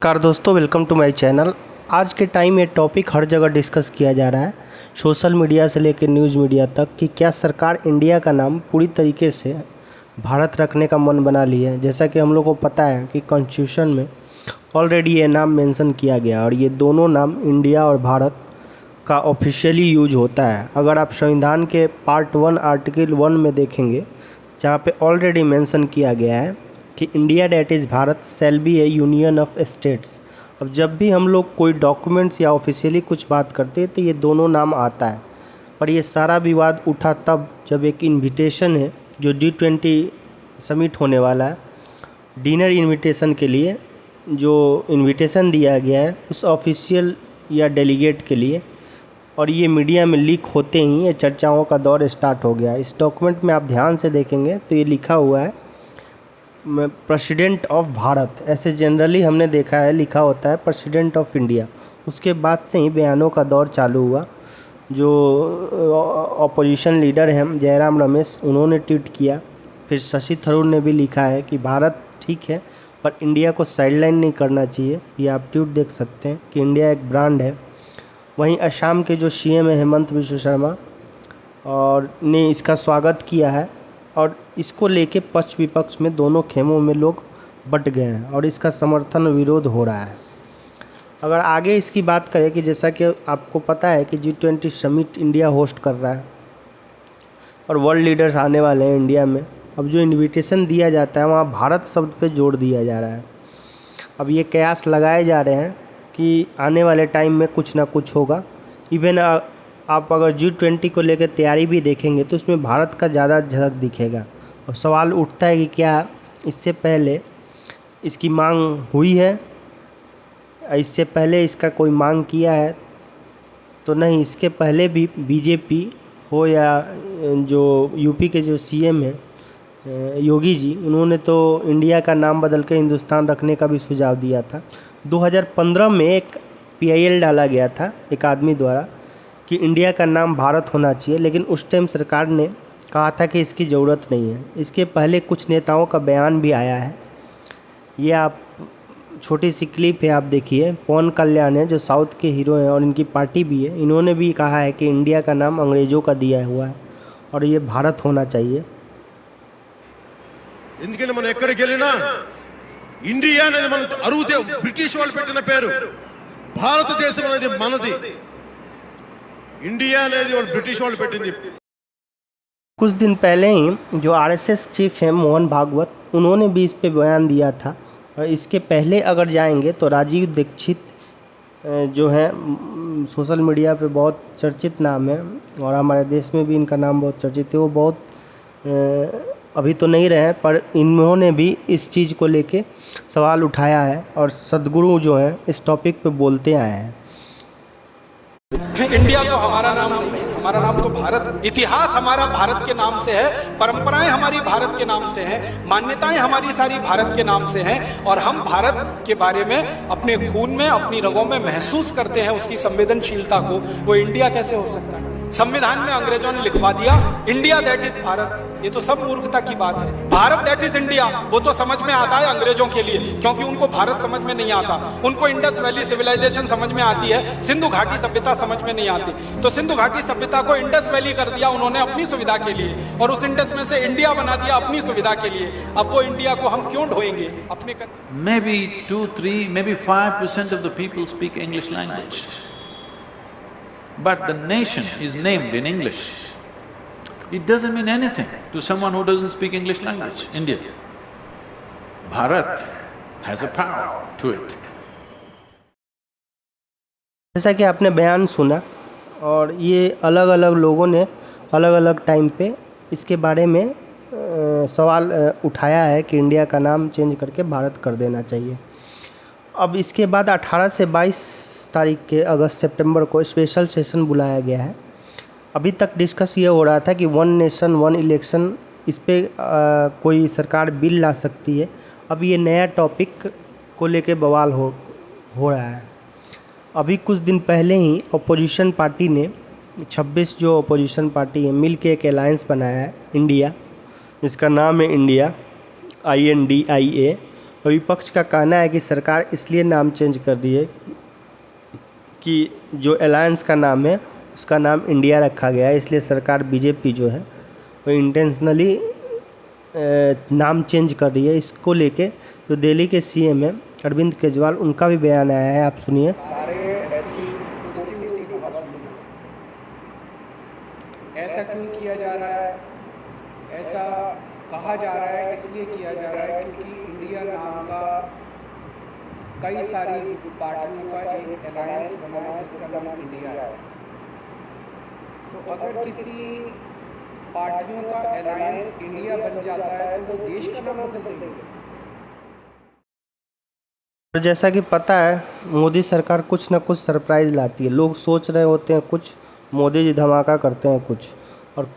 Car दोस्तों, welcome to my channel. आज के टाइम ये टॉपिक हर जगह डिस्कस किया जा रहा है, सोशल मीडिया से लेकर न्यूज़ मीडिया तक, कि क्या सरकार इंडिया का नाम पूरी तरीके से भारत रखने का मन बना ली है। जैसा कि हम लोग को पता है कि कॉन्स्टिट्यूशन में ऑलरेडी ये नाम मेंशन किया गया और ये दोनों नाम इंडिया और भारत का ऑफिशियली यूज होता है। अगर आप संविधान के पार्ट 1 आर्टिकल 1 में देखेंगे, जहाँ पे ऑलरेडी मेंशन किया गया है कि India that is Bharat shall be A union of states. अब जब भी हम लोग कोई डॉक्यूमेंट्स या ऑफिशियली कुछ बात करते हैं तो ये दोनों नाम आता है। पर ये सारा विवाद उठा तब जब एक इनविटेशन है जो G20 समिट होने वाला है, डिनर इनविटेशन के लिए जो इनविटेशन दिया गया है उस ऑफिशियल या डेलीगेट के लिए, और ये मीडिया में लीक होते ही ये चर्चाओं का दौर स्टार्ट हो गया। इस डॉक्यूमेंट में आप ध्यान से देखेंगे तो ये लिखा हुआ है प्रेसिडेंट ऑफ भारत। ऐसे जनरली हमने देखा है लिखा होता है प्रेसिडेंट ऑफ इंडिया। उसके बाद से ही बयानों का दौर चालू हुआ। जो अपोजिशन लीडर हैं जयराम रमेश, उन्होंने ट्वीट किया। फिर शशि थरूर ने भी लिखा है कि भारत ठीक है पर इंडिया को साइडलाइन नहीं करना चाहिए। ये आप ट्वीट देख सकते हैं कि इंडिया एक ब्रांड है। वहीं असम के जो CM है हेमंत बिश्व शर्मा और ने इसका स्वागत किया है, और इसको लेके पक्ष विपक्ष में दोनों खेमों में लोग बट गए हैं और इसका समर्थन विरोध हो रहा है। अगर आगे इसकी बात करें कि जैसा कि आपको पता है कि G20 समिट इंडिया होस्ट कर रहा है और वर्ल्ड लीडर्स आने वाले हैं इंडिया में। अब जो इनविटेशन दिया जाता है वहाँ भारत शब्द पे जोर दिया जा रहा है। अब ये कयास लगाए जा रहे हैं कि आने वाले टाइम में कुछ ना कुछ होगा। इवन आप अगर G20 को लेकर तैयारी भी देखेंगे तो उसमें भारत का ज़्यादा झलक दिखेगा। अब सवाल उठता है कि क्या इससे पहले इसकी मांग हुई है, इससे पहले इसका कोई मांग किया है तो नहीं। इसके पहले भी BJP हो या जो UP के जो CM है योगी जी, उन्होंने तो इंडिया का नाम बदल के हिंदुस्तान रखने का भी सुझाव दिया था। 2015 में एक PIL डाला गया था एक आदमी द्वारा कि इंडिया का नाम भारत होना चाहिए, लेकिन उस टाइम सरकार ने कहा था कि इसकी ज़रूरत नहीं है। इसके पहले कुछ नेताओं का बयान भी आया है। ये आप छोटी सी क्लिप है, आप देखिए। पवन कल्याण है जो साउथ के हीरो हैं और इनकी पार्टी भी है, इन्होंने भी कहा है कि इंडिया का नाम अंग्रेज़ों का दिया हुआ है और ये भारत होना चाहिए। ఎందుకని మనం ఎక్కడికి వెళ్ళినా ఇండియా అనేది మన అరువుతే బ్రిటిష్ వాళ్ళు పెట్టిన పేరు, భారతదేశం అనేది మనది, ఇండియా అనేది వాళ్ళు బ్రిటిష్ వాళ్ళు పెట్టింది। कुछ दिन पहले ही जो RSS चीफ हैं मोहन भागवत, उन्होंने भी इस पे बयान दिया था। और इसके पहले अगर जाएंगे तो राजीव दीक्षित जो हैं सोशल मीडिया पे बहुत चर्चित नाम है और हमारे देश में भी इनका नाम बहुत चर्चित है। वो बहुत अभी तो नहीं रहे पर इन्होंने भी इस चीज़ को लेके सवाल उठाया है और सद्गुरु जो हैं इस टॉपिक पे बोलते आए हैं। इंडिया तो हमारा नाम नहीं है, हमारा नाम तो भारत। इतिहास हमारा भारत के नाम से है, परंपराएं हमारी भारत के नाम से हैं, मान्यताएं हमारी सारी भारत के नाम से हैं, और हम भारत के बारे में अपने खून में अपनी रगों में महसूस करते हैं उसकी संवेदनशीलता को। वो इंडिया कैसे हो सकता है? संविधान में अंग्रेजों ने लिखवा दिया इंडिया दैट इज भारत। ये तो सब मूर्खता की बात है। भारत दैट इज इंडिया वो तो समझ में आता है अंग्रेजों के लिए, क्योंकि उनको भारत समझ में नहीं आता। उनको इंडस वैली सिविलाइजेशन समझ में आती है, सिंधु घाटी सभ्यता समझ में नहीं आती। तो सिंधु घाटी सभ्यता को इंडस वैली कर दिया उन्होंने अपनी सुविधा के लिए, और उस इंडस में से इंडिया बना दिया अपनी सुविधा के लिए। अब वो इंडिया को हम क्यों ढोएंगे अपने Maybe 2, 3, maybe 5% of the people speak English language. But the nation is named in English. It doesn't mean anything to someone who doesn't speak English language, India. Bharat has a power to it. जैसा कि आपने बयान सुना, और ये अलग अलग लोगों ने अलग अलग टाइम पे इसके बारे में सवाल उठाया है कि इंडिया का नाम चेंज करके भारत कर देना चाहिए। अब इसके बाद 18 से 22 तारीख के अगस्त सितंबर को स्पेशल सेशन बुलाया गया है। अभी तक डिस्कस ये हो रहा था कि 1 नेशन 1 इलेक्शन, इस पे कोई सरकार बिल ला सकती है। अब ये नया टॉपिक को लेके बवाल हो रहा है। अभी कुछ दिन पहले ही अपोजिशन पार्टी ने 26 जो अपोजिशन पार्टी है मिल के एक अलायंस बनाया है इंडिया, इसका नाम है इंडिया INDIA, और विपक्ष का कहना है कि सरकार इसलिए नाम चेंज कर रही है कि जो अलायंस का नाम है उसका नाम इंडिया रखा गया है, इसलिए सरकार बीजेपी जो है वो इंटेंशनली नाम चेंज कर रही है। इसको लेके जो दिल्ली के सीएम है अरविंद केजरीवाल, उनका भी बयान आया है, आप सुनिए। ऐसा क्यों किया जा रहा है? ऐसा कहा जा रहा है इसलिए किया जा रहा है क्योंकि इंडिया नाम का कई सारी पार्टियों का एक अलायंस बना है जिसका नाम इंडिया है। तो अगर किसी पार्टियों का अलायंस इंडिया बन जाता है तो वो देश का नाम बदल देंगे। और जैसा कि पता है मोदी सरकार कुछ ना कुछ सरप्राइज़ लाती है। लोग सोच रहे होते हैं कुछ, मोदी जी धमाका करते हैं कुछ। और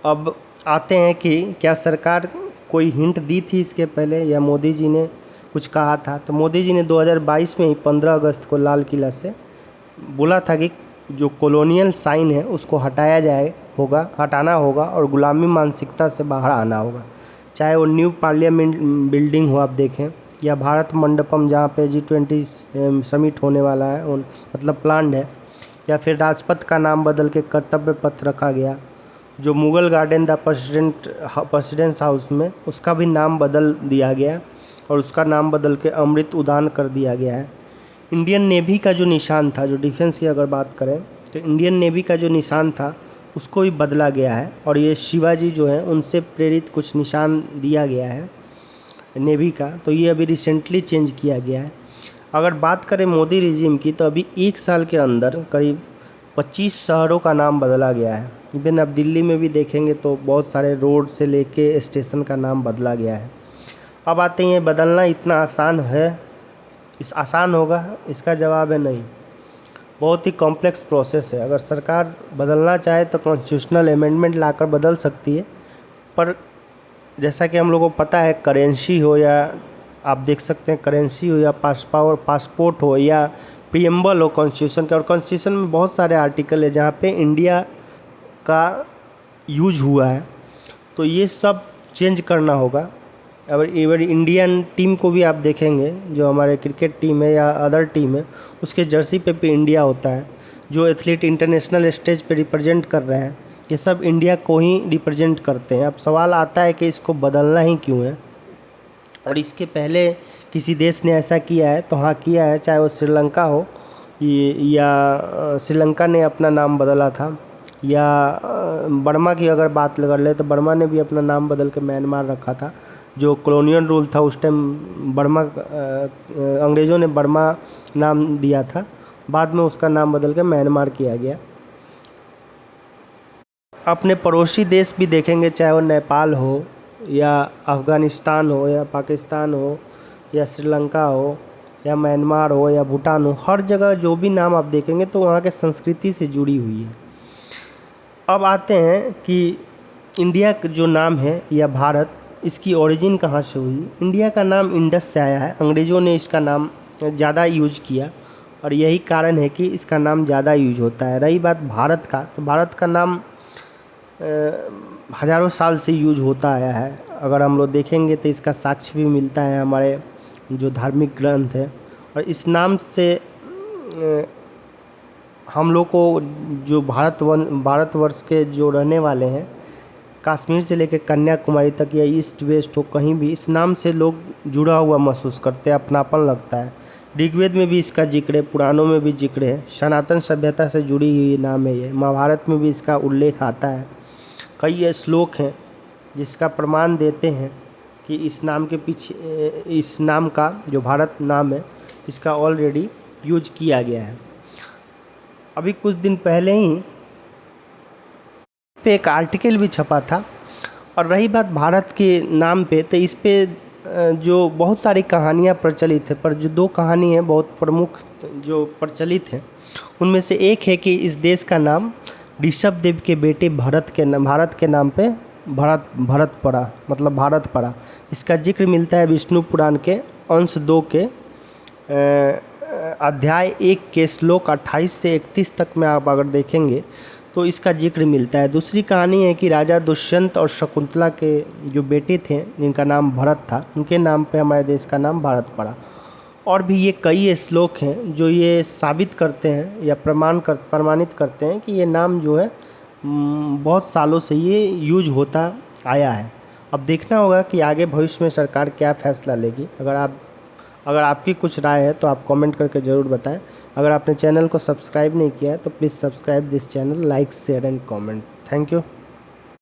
अब आते हैं कि क्या सरकार कोई हिंट दी थी इसके पहले या मोदी जी ने कुछ कहा था? तो मोदी जी ने 2022 में ही 15 अगस्त को लाल किला से बोला था कि जो कॉलोनियल साइन है उसको हटाना होगा और गुलामी मानसिकता से बाहर आना होगा। चाहे वो न्यू पार्लियामेंट बिल्डिंग हो, आप देखें, या भारत मंडपम जहाँ पे G20 समिट होने वाला है मतलब प्लान्ड है, या फिर राजपथ का नाम बदल के कर्तव्य पथ रखा गया। जो मुगल गार्डन था प्रेसिडेंट्स हाउस में, उसका भी नाम बदल दिया गया और उसका नाम बदल के अमृत उद्यान कर दिया गया है। इंडियन नेवी का जो निशान था, जो डिफेंस की अगर बात करें तो इंडियन नेवी का जो निशान था उसको भी बदला गया है। और ये शिवाजी जो है उनसे प्रेरित कुछ निशान दिया गया है नेवी का, तो ये अभी रिसेंटली चेंज किया गया है। अगर बात करें मोदी रिजीम की तो अभी 1 साल के अंदर करीब 25 शहरों का नाम बदला गया है। इवन अब दिल्ली में भी देखेंगे तो बहुत सारे रोड से लेके स्टेशन का नाम बदला गया है। अब आते हैं, बदलना इतना आसान है, आसान होगा? इसका जवाब है नहीं। बहुत ही कॉम्प्लेक्स प्रोसेस है। अगर सरकार बदलना चाहे तो कॉन्स्टिट्यूशनल अमेंडमेंट लाकर बदल सकती है, पर जैसा कि हम लोगों को पता है करेंसी हो या आप देख सकते हैं करेंसी हो या पासपोर्ट हो या प्रीएम्बल हो कॉन्स्टिट्यूशन का, और कॉन्स्टिट्यूशन में बहुत सारे आर्टिकल है जहाँ पे इंडिया का यूज हुआ है, तो ये सब चेंज करना होगा। अगर इंडियन टीम को भी आप देखेंगे, जो हमारे क्रिकेट टीम है या अदर टीम है, उसके जर्सी पे भी इंडिया होता है। जो एथलीट इंटरनेशनल स्टेज पे रिप्रेजेंट कर रहे हैं, ये सब इंडिया को ही रिप्रेजेंट करते हैं। अब सवाल आता है कि इसको बदलना ही क्यों है? और इसके पहले किसी देश ने ऐसा किया है तो हाँ किया है, चाहे वो श्रीलंका हो या श्रीलंका ने अपना नाम बदला था, या बर्मा की अगर बात कर ले तो बर्मा ने भी अपना नाम बदल के म्यांमार रखा था। जो कॉलोनियल रूल था उस टाइम बर्मा अंग्रेज़ों ने बर्मा नाम दिया था, बाद में उसका नाम बदल के म्यांमार किया गया। अपने पड़ोसी देश भी देखेंगे, चाहे वो नेपाल हो या अफ़गानिस्तान हो या पाकिस्तान हो या श्रीलंका हो या म्यांमार हो या भूटान हो, हर जगह जो भी नाम आप देखेंगे तो वहाँ के संस्कृति से जुड़ी हुई है। अब आते हैं कि इंडिया का जो नाम है या भारत, इसकी ओरिजिन कहाँ से हुई? इंडिया का नाम इंडस से आया है। अंग्रेज़ों ने इसका नाम ज़्यादा यूज किया और यही कारण है कि इसका नाम ज़्यादा यूज होता है। रही बात भारत का, तो भारत का नाम हज़ारों साल से यूज होता आया है। अगर हम लोग देखेंगे तो इसका साक्ष्य भी मिलता है हमारे जो धार्मिक ग्रंथ है। और इस नाम से हम लोग को जो भारतवर्ष के जो रहने वाले हैं, कश्मीर से लेकर कन्याकुमारी तक या ईस्ट वेस्ट हो, कहीं भी इस नाम से लोग जुड़ा हुआ महसूस करते हैं, अपनापन लगता है। ऋग्वेद में भी इसका जिक्र है, पुराणों में भी जिक्र है, सनातन सभ्यता से जुड़ी हुई नाम है ये। महाभारत में भी इसका उल्लेख आता है। कई श्लोक हैं जिसका प्रमाण देते हैं कि इस नाम के पीछे, इस नाम का जो भारत नाम है, इसका ऑलरेडी यूज किया गया है। अभी कुछ दिन पहले ही पे एक आर्टिकल भी छपा था। और रही बात भारत के नाम पे, तो इस पे जो बहुत सारी कहानियाँ प्रचलित है, पर जो 2 कहानी है बहुत प्रमुख जो प्रचलित है, उनमें से एक है कि इस देश का नाम ऋषभदेव के बेटे भारत के नाम पे भरत पड़ा, मतलब भारत पड़ा। इसका जिक्र मिलता है विष्णु पुराण के अंश 2 के अध्याय 1 के श्लोक 28 से 31 तक में आप अगर देखेंगे तो इसका जिक्र मिलता है। दूसरी कहानी है कि राजा दुष्यंत और शकुंतला के जो बेटे थे जिनका नाम भरत था, उनके नाम पे हमारे देश का नाम भारत पड़ा। और भी ये कई श्लोक हैं जो ये साबित करते हैं या प्रमाणित करते हैं कि ये नाम जो है बहुत सालों से ये यूज होता आया है। अब देखना होगा कि आगे भविष्य में सरकार क्या फ़ैसला लेगी। अगर आपकी कुछ राय है तो आप कमेंट करके ज़रूर बताएं। अगर आपने चैनल को सब्सक्राइब नहीं किया है तो please subscribe this channel, like share and comment. Thank you.